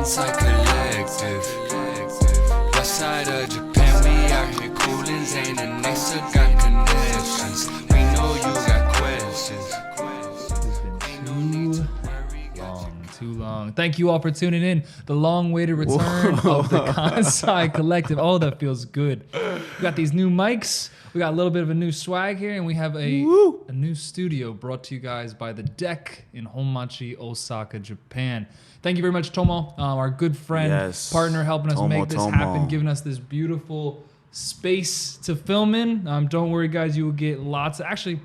Kansai Collective. West side of Japan, we out here coolin', Zane and Nasa got connections. We know you got questions. Too long. Thank you all for tuning in. The long-awaited return of the Kansai Collective. Oh, that feels good. We got these new mics. We got a little bit of a new swag here, and we have a new studio brought to you guys by The Deck in Honmachi, Osaka, Japan. Thank you very much, Tomo, our good friend, partner, helping us make this happen, giving us this beautiful space to film in. Don't worry, guys, you will get lots. Actually,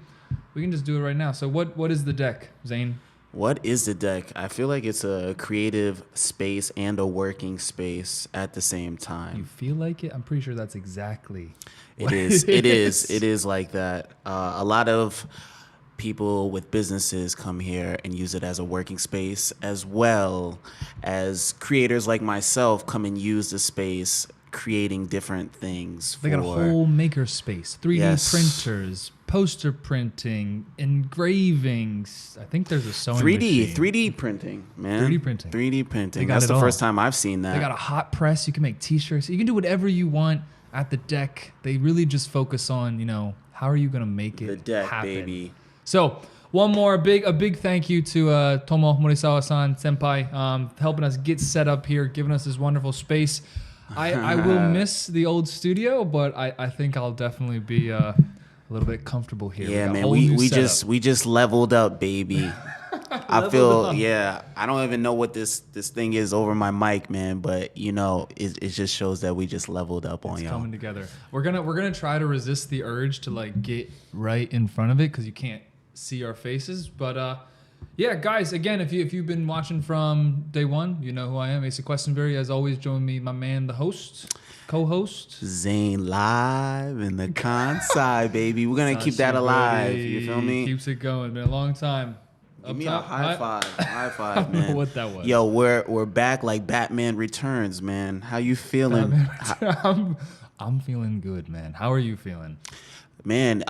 we can just do it right now. So what is The Deck, Zane? What is The Deck? I feel like it's a creative space and a working space at the same time. You feel like it? I'm pretty sure that's exactly it is. It is like that. A lot of people with businesses come here and use it as a working space, as well as creators like myself come and use the space creating different things. They got a whole maker space, 3D printers, poster printing, engravings. I think there's a sewing machine. 3D printing, man. 3D printing. That's the first time I've seen that. They got a hot press. You can make t-shirts. You can do whatever you want at The Deck. They really just focus on, how are you going to make it The Deck, happen? baby. So one more, a big thank you to Tomo Morisawa-san, senpai, helping us get set up here, giving us this wonderful space. I will miss the old studio, but I think I'll definitely be a little bit comfortable here. Yeah, man, we just leveled up, baby. I feel I don't even know what this thing is over my mic, man, but it just shows that we just leveled up on y'all. It's coming together. We're gonna try to resist the urge to get right in front of it because you can't see our faces, but guys, again, if you've been watching from day one, you know who I am. Asa Questenberry, as always, join me, my man, the co-host. Zane live in the Kansai, baby. We're going to keep that alive. You feel me? Keeps it going. Been a long time. Give me a high five. High five, man. I don't know what that was. Yo, we're back like Batman Returns, man. How you feeling? I'm feeling good, man. How are you feeling? Man,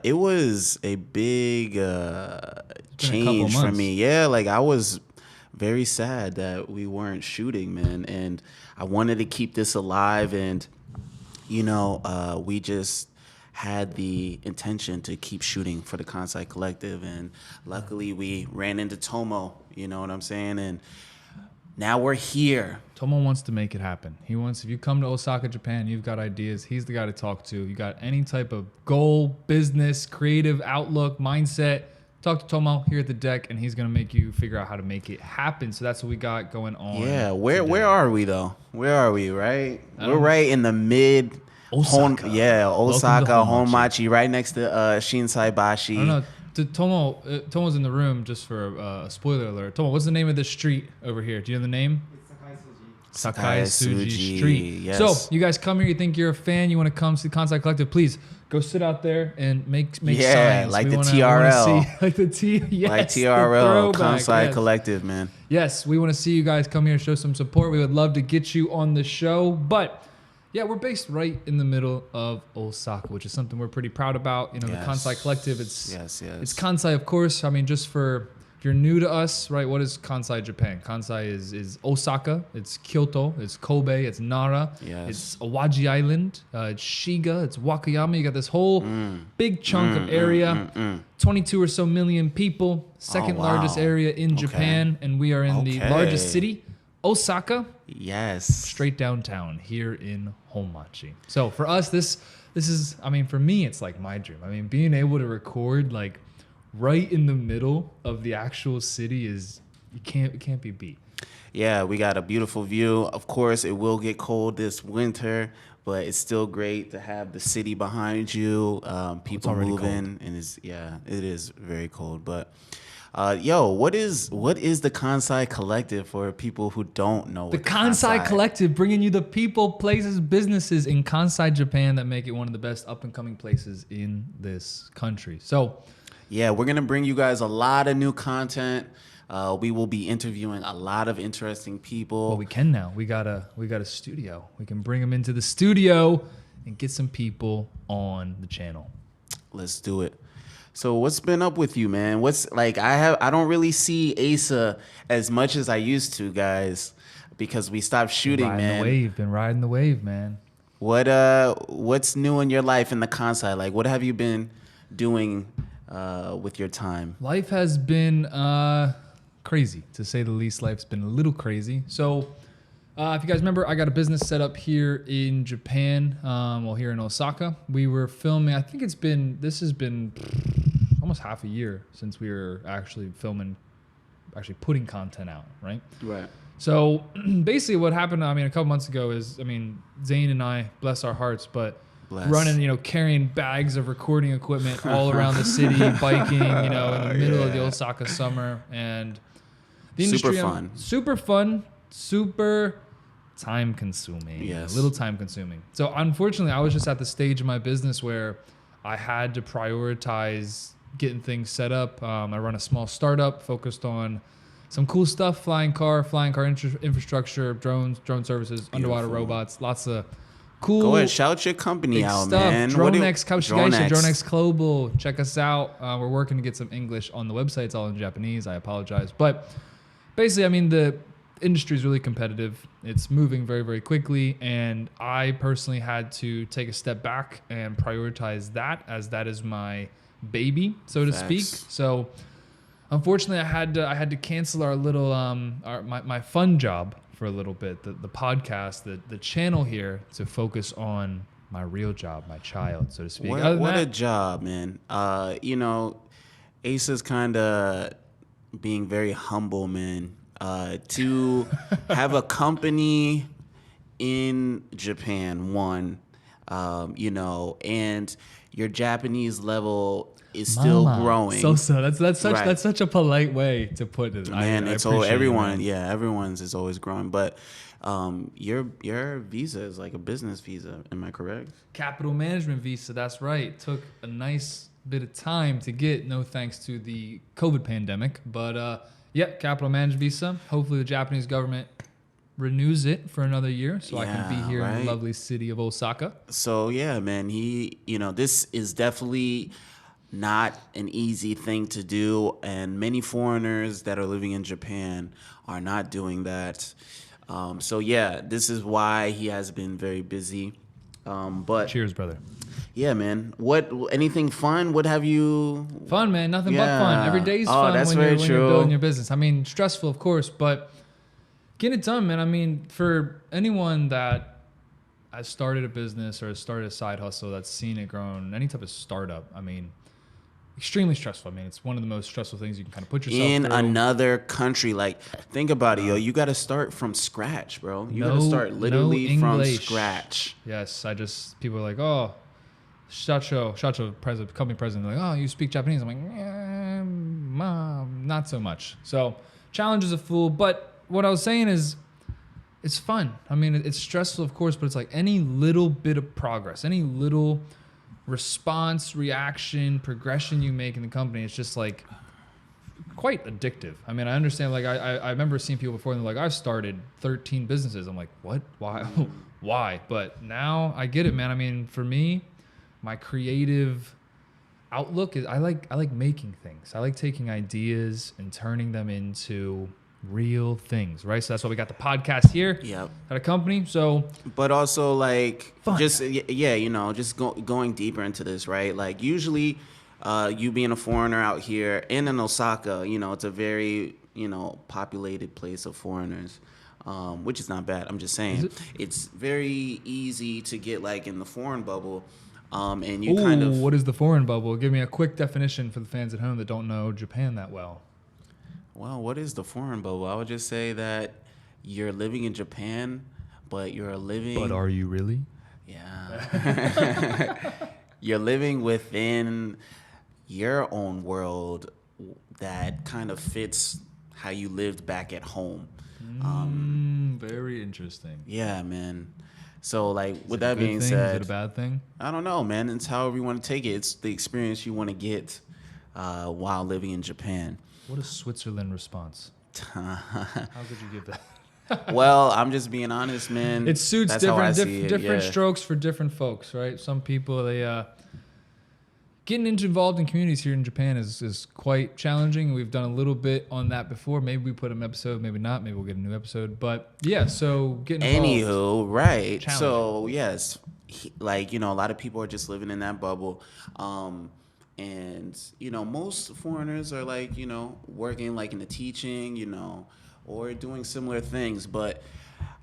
it was a big change for me. Yeah, I was very sad that we weren't shooting, man. And I wanted to keep this alive. And, we just had the intention to keep shooting for the Kansai Collective. And luckily we ran into Tomo, you know what I'm saying? And now we're here. Tomo wants to make it happen. If you come to Osaka, Japan, you've got ideas. He's the guy to talk to. You got any type of goal, business, creative outlook, mindset, talk to Tomo here at The Deck, and he's going to make you figure out how to make it happen. So that's what we got going on. Yeah, where are we, though? Where are we, right? We're right in the mid... Osaka. Osaka, Honmachi, right next to Shinsaibashi. I don't know. Tomo's in the room, just for a spoiler alert. Tomo, what's the name of this street over here? Do you know the name? It's Sakaisuji Street. Yes. So, you guys come here, you think you're a fan, you want to come see Kansai Collective, please go sit out there and make signs. Like the TRL. Like the TRL, Kansai Collective, man. Yes, we want to see you guys come here, show some support. We would love to get you on the show, but... yeah, we're based right in the middle of Osaka, which is something we're pretty proud about. The Kansai Collective, it's Kansai, of course. I mean, just if you're new to us, right, what is Kansai Japan? Kansai is Osaka, it's Kyoto, it's Kobe, it's Nara, it's Awaji Island, it's Shiga, it's Wakayama. You got this whole big chunk of area, 22 or so million people, second largest area in Japan, and we are in the largest city, Osaka. Yes. Straight downtown here in Honmachi. So for us, this is, for me, it's like my dream. Being able to record right in the middle of the actual city it can't be beat. Yeah, we got a beautiful view. Of course, it will get cold this winter, but it's still great to have the city behind you, people moving, and it is very cold, but... what is the Kansai Collective for people who don't know? The Kansai Collective, bringing you the people, places, businesses in Kansai, Japan that make it one of the best up-and-coming places in this country. So, yeah, we're going to bring you guys a lot of new content. We will be interviewing a lot of interesting people. Well, we can now. We got a studio. We can bring them into the studio and get some people on the channel. Let's do it. So what's been up with you, man? I don't really see Asa as much as I used to, guys. because we stopped shooting, man. Been riding the wave, man. What's new in your life in the Kansai? Like, what have you been doing with your time? Life has been crazy, to say the least. Life's been a little crazy. So, if you guys remember, I got a business set up here in Japan, here in Osaka. We were filming, I think this has been almost half a year since we were actually putting content out, right? Right. So basically what happened, a couple months ago is, Zane and I, bless our hearts, but running, carrying bags of recording equipment all around the city, biking, in the middle of the Osaka summer. And the industry, super fun, super time consuming. Yes. A little time consuming. So unfortunately, I was just at the stage of my business where I had to prioritize getting things set up. I run a small startup focused on some cool stuff, flying car infrastructure, drone services, Beautiful. Underwater robots, lots of cool. Go ahead, shout your company out, stuff. man. DroneX Global. Check us out. We're working to get some English on the website. It's all in Japanese. I apologize. But basically, the industry is really competitive. It's moving very, very quickly. And I personally had to take a step back and prioritize that, as that is my baby, so to speak. So unfortunately, I had to cancel our little my fun job for a little bit, the podcast, the channel here, to focus on my real job, my child, so to speak. What a job, man. Ace is kind of being very humble, man. To have a company in Japan, and your Japanese level is still growing. So that's such a polite way to put it. Man, everyone's is always growing, but your visa is like a business visa. Am I correct? Capital management visa. That's right. Took a nice bit of time to get. No thanks to the COVID pandemic, but capital management visa. Hopefully, the Japanese government renews it for another year, so I can be here in the lovely city of Osaka. So yeah, man, this is definitely not an easy thing to do, and many foreigners that are living in Japan are not doing that. This is why he has been very busy. But cheers, brother. Yeah, man. Anything fun? What have you? Fun, man. Nothing but fun. Every day's fun when you're building your business. Stressful, of course, but get it done, man. For anyone that has started a business or has started a side hustle, that's seen it grown, any type of startup, extremely stressful. It's one of the most stressful things you can kind of put yourself in through. Another country. Like, think about it, yo. You got to start from scratch, bro. You got to start literally from scratch. Yes, people are like, oh, Shacho, company president, like, oh, you speak Japanese. I'm like, mom, not so much. So, challenge is a fool. But what I was saying is, it's fun. It's stressful, of course, but it's like any little bit of progress, any little response, reaction, progression you make in the company, it's just like quite addictive. I understand, like I remember seeing people before and they're like, I've started 13 businesses. I'm like, what? Why? Why? But now I get it, man. For me, my creative outlook is I like making things. I like taking ideas and turning them into real things, right? So that's why we got the podcast here at a company. So, but also like fun. Going deeper into this, right? Like usually, you being a foreigner out here and in Osaka, it's a very populated place of foreigners, which is not bad. I'm just saying it's very easy to get like in the foreign bubble. And you what is the foreign bubble? Give me a quick definition for the fans at home that don't know Japan that well. Well, what is the foreign bubble? I would just say that you're living in Japan, but you're living... But are you really? Yeah. You're living within your own world that kind of fits how you lived back at home. Very interesting. Yeah, man. So, like, with that being said... Is it a bad thing? I don't know, man. It's however you want to take it. It's the experience you want to get while living in Japan. What a Switzerland response. How could you give that? Well, I'm just being honest, man. It suits different strokes for different folks, right? Some people, getting involved in communities here in Japan is quite challenging. We've done a little bit on that before. Maybe we put an episode, maybe not. Maybe we'll get a new episode. But yeah, so getting involved. Anywho, right. So yes, like, you know, a lot of people are just living in that bubble. And, you know, most foreigners are like, you know, working like in the teaching, you know, or doing similar things. But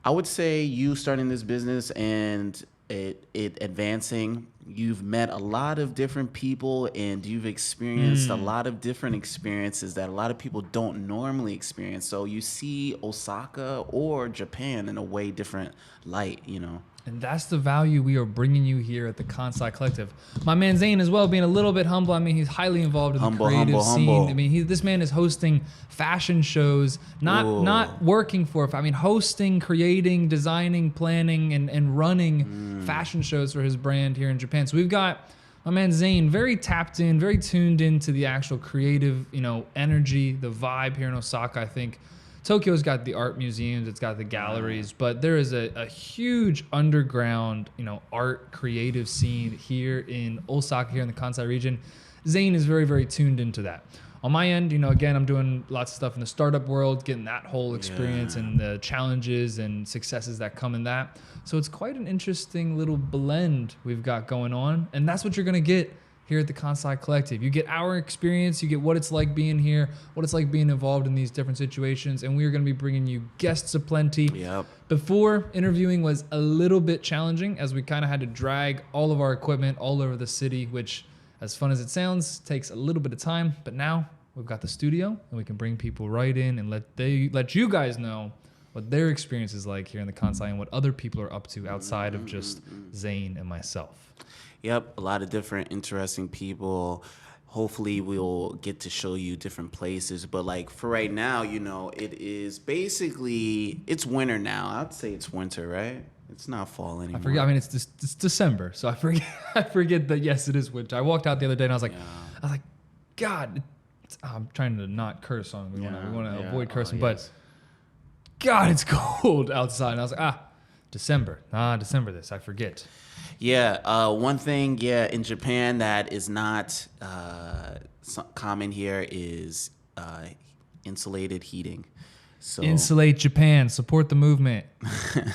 I would say you starting this business and it advancing, you've met a lot of different people and you've experienced a lot of different experiences that a lot of people don't normally experience. So you see Osaka or Japan in a way different light, you know. And that's the value we are bringing you here at the Kansai Collective. My man Zane as well, being a little bit humble. I mean, he's highly involved in the creative scene. I mean, this man is hosting fashion shows, not working for. I mean, hosting, creating, designing, planning, and running fashion shows for his brand here in Japan. So we've got my man Zane very tapped in, very tuned into the actual creative, you know, energy, the vibe here in Osaka. I think Tokyo's got the art museums, it's got the galleries, but there is a huge underground, you know, art creative scene here in Osaka, here in the Kansai region. Zane is very, very tuned into that. On my end, you know, again, I'm doing lots of stuff in the startup world, getting that whole experience and the challenges and successes that come in that. So it's quite an interesting little blend we've got going on, and that's what you're gonna get here at the Kansai Collective. You get our experience, you get what it's like being here, what it's like being involved in these different situations, and we're going to be bringing you guests aplenty. Yep. Before, interviewing was a little bit challenging as we kind of had to drag all of our equipment all over the city, which, as fun as it sounds, takes a little bit of time. But now we've got the studio, and we can bring people right in and let you guys know what their experience is like here in the Kansai and what other people are up to outside of just Zane and myself. Yep, a lot of different interesting people. Hopefully we'll get to show you different places. But like for right now, you know, it is basically, it's winter now. I'd say it's winter, right? It's not fall anymore. I forget. I mean, it's December, so I forget that. Yes, it is winter. I walked out the other day and I was like, God, I'm trying to not curse on. We want to avoid cursing, but God, it's cold outside. And I was like, December. December. I forget. Yeah, one thing, in Japan that is not common here is insulated heating. So insulate Japan, support the movement.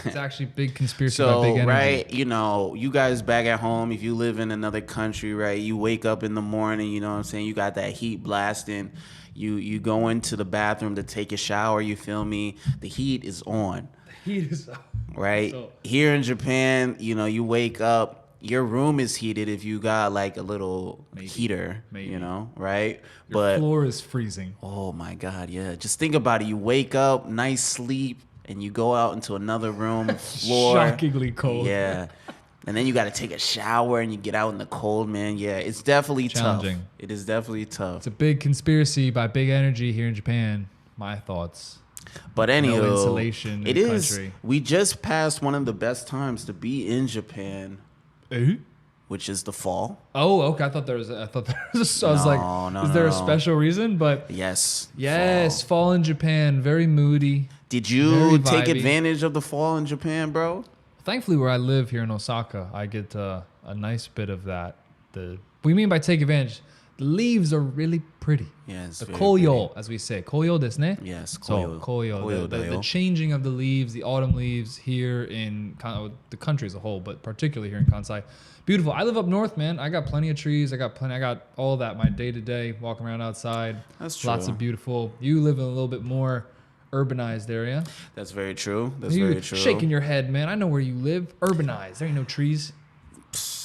It's actually a big conspiracy about big energy. Right, you know, you guys back at home, if you live in another country, right, you wake up in the morning, you know what I'm saying, you got that heat blasting, you go into the bathroom to take a shower, you feel me, the heat is on. The heat is on. Right? Here in Japan, you know, you wake up, your room is heated if you got like a little heater, you know, right? Your floor is freezing. Oh my God, yeah. Just think about it. You wake up, nice sleep, and you go out into another room, floor. Shockingly cold. Yeah. And then you got to take a shower and you get out in the cold, man. Yeah, it's definitely challenging. Tough. It is definitely tough. It's a big conspiracy by big energy here in Japan. My thoughts. But anyway, no insulation in the country. We just passed one of the best times to be in Japan, which is the fall. Oh, okay. I thought there was. I was like, is there a special reason? But yes, fall in Japan, very moody. Did you take advantage of the fall in Japan, bro? Thankfully, where I live here in Osaka, I get a nice bit of that. What we mean by take advantage? The leaves are really pretty. Yes. The koyo, as we say. Koyo desu ne? Yes, koyo. So, koyo. The changing of the leaves, the autumn leaves here in the country as a whole, but particularly here in Kansai. Beautiful. I live up north, man. I got plenty of trees. I got all of that. My day-to-day, walking around outside. That's true. Lots of beautiful. You live in a little bit more urbanized area. That's very true. Very true. Shaking your head, man. I know where you live. Urbanized. There ain't no trees.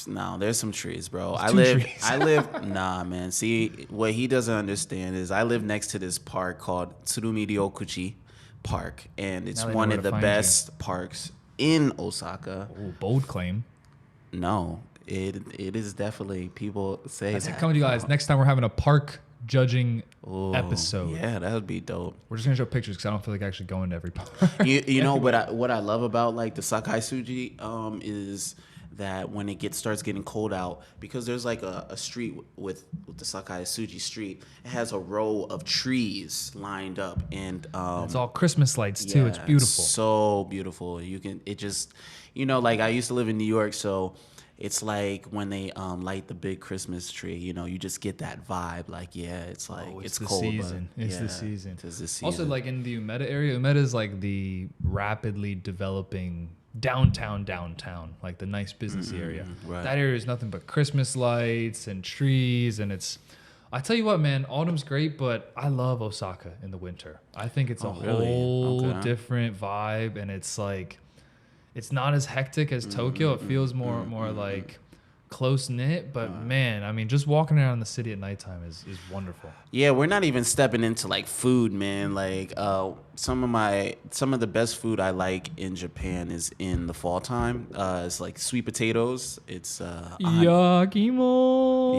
No, there's some trees, bro. I live. Nah, man. See, what he doesn't understand is I live next to this park called Tsurumi Ryokuchi Park, and it's one of the best parks in Osaka. Ooh, bold claim. No, it is definitely. People say that. Coming to you guys next time. We're having a park judging episode. Yeah, that would be dope. We're just gonna show pictures because I don't feel like actually going to every park. you know, but what I love about like the Sakai Suji is that when it starts getting cold out, because there's like a street with the Sakai Suji street, it has a row of trees lined up, and it's all Christmas lights too. It's beautiful. So beautiful. Like I used to live in New York, so it's like when they light the big Christmas tree. You know, you just get that vibe. Like, yeah, it's like it's the cold. Season. But it's yeah, the season. It's the season. Also, like in the Umeda area, Umeda is like the rapidly developing downtown, like the nice business area. Right. That area is nothing but Christmas lights and trees, and it's. I tell you what, man, autumn's great, but I love Osaka in the winter. I think it's a whole different vibe, and it's like, it's not as hectic as Tokyo. It feels more like close knit, but man, I mean, just walking around the city at nighttime is wonderful. Yeah, we're not even stepping into like food, man. Like some of the best food I like in Japan is in the fall time. It's like sweet potatoes. It's yakimo.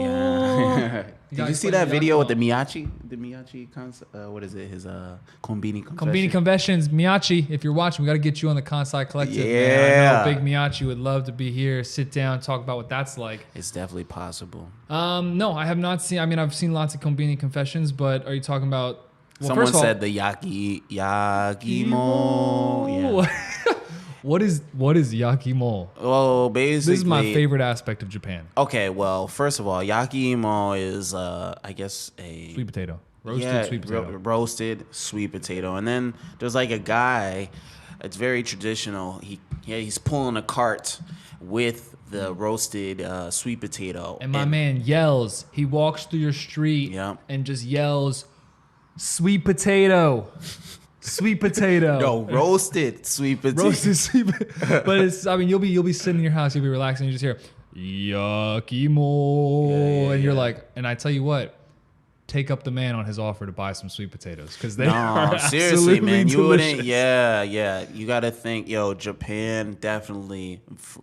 Yeah. Did you see that video with the Miyachi? The Miyachi what is it? His Konbini Confession. Konbini Confessions, Miyachi. If you're watching, we got to get you on the Kansai Collective. Yeah. Man. I know Big Miyachi would love to be here, sit down, talk about what that's like. It's definitely possible. No, I have not seen. I mean, I've seen lots of Konbini Confessions, but are you talking about? Well, Someone first of all, said the yakimo. Yeah. What is yakimo? Well, basically, This is my favorite aspect of Japan. Okay, well, first of all, yakimo is, I guess, a Sweet potato. Roasted sweet potato. Roasted sweet potato. And then there's like a guy, it's very traditional. He's pulling a cart with the roasted sweet potato. And my man yells. He walks through your street and just yells, "Sweet potato." Sweet potato. No, roasted sweet potato. Roasted sweet potato. But it's, I mean, you'll be sitting in your house, you'll be relaxing, you just hear yakimo, and you're like, and I tell you what, take up the man on his offer to buy some sweet potatoes because they are seriously, man, you delicious. wouldn't. Yeah, you got to think, Japan definitely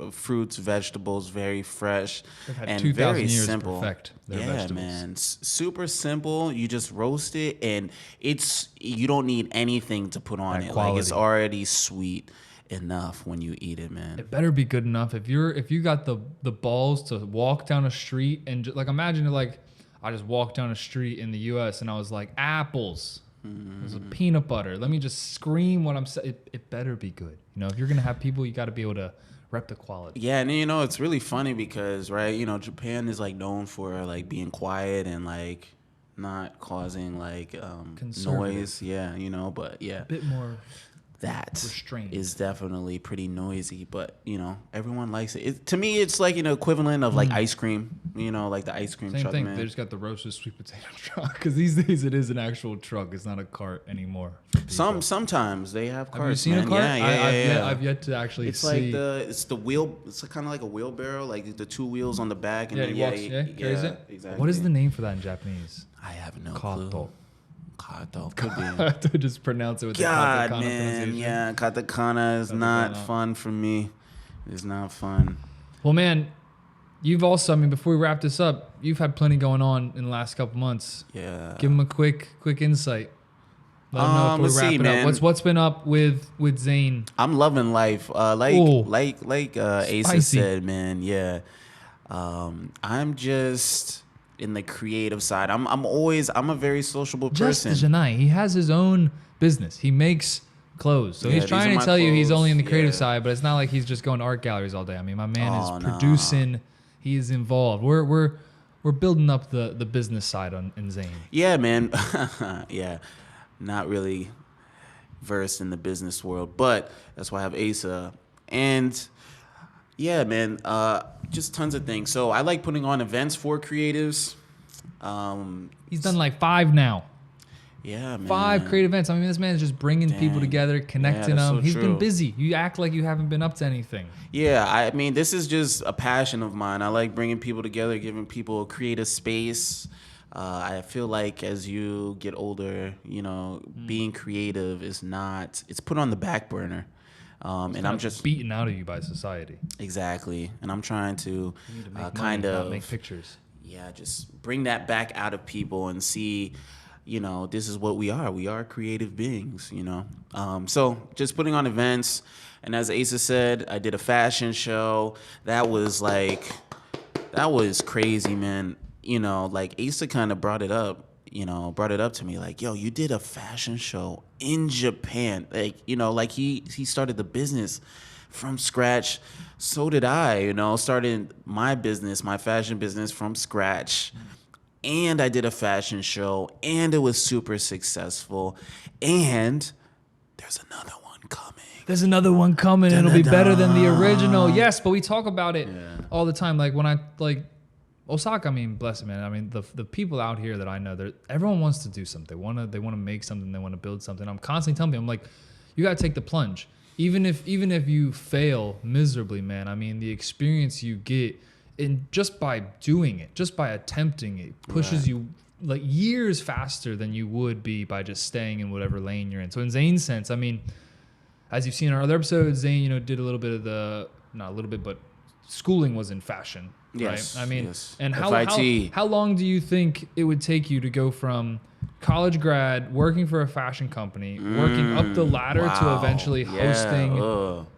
fruits, vegetables, very fresh and very simple. To perfect their vegetables. Man, super simple. You just roast it, and you don't need anything to put on it. Quality. Like it's already sweet enough when you eat it, man. It better be good enough. If you got the balls to walk down a street and like imagine it like. I just walked down a street in the U.S. and I was like, apples. There's a peanut butter. Let me just scream what I'm saying. It better be good. You know, if you're going to have people, you got to be able to rep the quality. Yeah, and it's really funny because, right, Japan is like known for like being quiet and like not causing like noise. Yeah, but yeah. A bit more that restrained. Is definitely pretty noisy, but everyone likes it. To me, it's like equivalent of like ice cream. Like the ice cream Same truck. Thing. Man. They just got the roasted sweet potato truck because these days it is an actual truck. It's not a cart anymore. Sometimes they have carts. Have you seen a cart? Yeah. I've yet to actually it's see. It's the wheel. It's kind of like a wheelbarrow, like the two wheels on the back. And carries it. Exactly. What is the name for that in Japanese? I have no clue. Kato. Could be. To just pronounce it with the katakana pronunciation. Yeah, katakana is not fun for me. It's not fun. Well, man, you've also, I mean, before we wrap this up, you've had plenty going on in the last couple months. Yeah. Give them a quick insight. Let them know before we wrap it up. What's been up with Zane? I'm loving life. Like Asa said, man. Yeah. I'm just in the creative side. I'm a very sociable person. Just Janai, he has his own business. He makes clothes. So he's trying to tell you he's only in the creative side, but it's not like he's just going to art galleries all day. I mean, my man is producing. He is involved. We're building up the business side in Zane. Yeah, man. Yeah. Not really versed in the business world, but that's why I have Asa. And yeah, man, just tons of things. So I like putting on events for creatives. He's done like 5 now. Yeah, man. 5 creative events. I mean, this man is just bringing people together, connecting them. So He's true. been busy. You act like you haven't been up to anything. Yeah, I mean, this is just a passion of mine. I like bringing people together, giving people a creative space. I feel like as you get older, being creative is it's put on the back burner. And I'm just beaten out of you by society. Exactly. And I'm trying to make pictures. Yeah, just bring that back out of people and see, this is what we are. We are creative beings, So just putting on events. And as Asa said, I did a fashion show. That was crazy, man. Like Asa kind of brought it up. brought it up to me like, yo, you did a fashion show in Japan. Like, like he started the business from scratch. So did I, started my fashion business from scratch. And I did a fashion show, and it was super successful. And there's another one coming. There's another one coming. It'll be better than the original. Yes, but we talk about it all the time. Like when Osaka, I mean, bless it, man. I mean, the people out here that I know, everyone wants to do something. They want to make something. They want to build something. I'm constantly telling them, I'm like, you got to take the plunge. Even if you fail miserably, man. I mean, the experience you get just by doing it, just by attempting it, pushes you like years faster than you would be by just staying in whatever lane you're in. So in Zane's sense, I mean, as you've seen in our other episodes, Zane, did a little bit of not a little bit, but schooling was in fashion, yes, right? I mean, yes. And how long do you think it would take you to go from college grad, working for a fashion company, working up the ladder to eventually hosting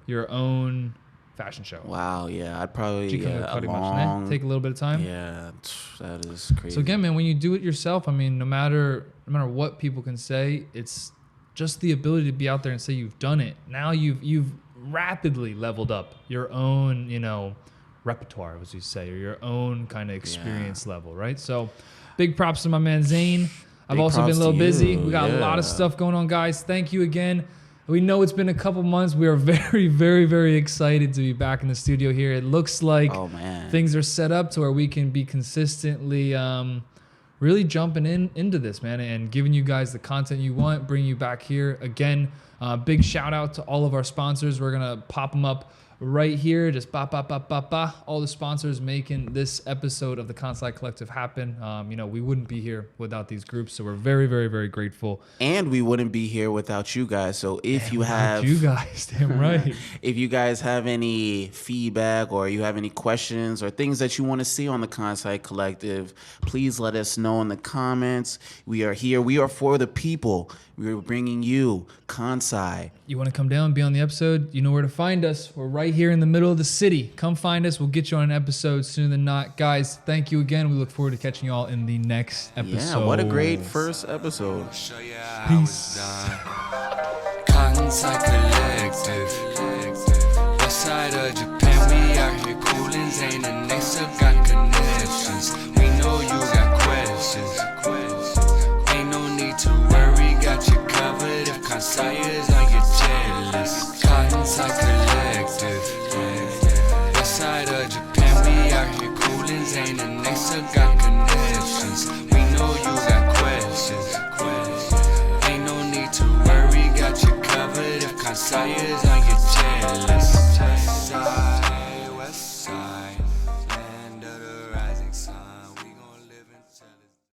your own fashion show? Wow, yeah, I'd probably take a little bit of time. Yeah, that is crazy. So again, man, when you do it yourself, I mean, no matter what people can say, it's just the ability to be out there and say you've done it. Now you've rapidly leveled up your own, repertoire, as you say, or your own kind of experience level, right? So big props to my man Zane. I've also been a little busy. We got a lot of stuff going on, guys. Thank you again. We know it's been a couple months. We are very, very, very excited to be back in the studio here. It looks like things are set up to where we can be consistently really jumping into this, man, and giving you guys the content you want, bring you back here. Again, big shout out to all of our sponsors. We're going to pop them up right here. Just all the sponsors making this episode of the Kansai Collective happen. We wouldn't be here without these groups, so we're very, very, very grateful. And we wouldn't be here without you guys. So if you guys, damn right. If you guys have any feedback or you have any questions or things that you want to see on the Kansai Collective, please let us know in the comments. We are here. We are for the people. We're bringing you Kansai. You want to come down and be on the episode? You know where to find us. We're right here in the middle of the city. Come find us. We'll get you on an episode sooner than not. Guys, thank you again. We look forward to catching you all in the next episode. Yeah, what a great first episode. Peace. Kansai Collective. West side of Japan, we out here coolin'. Zane and Nasa got connections. We know you got questions.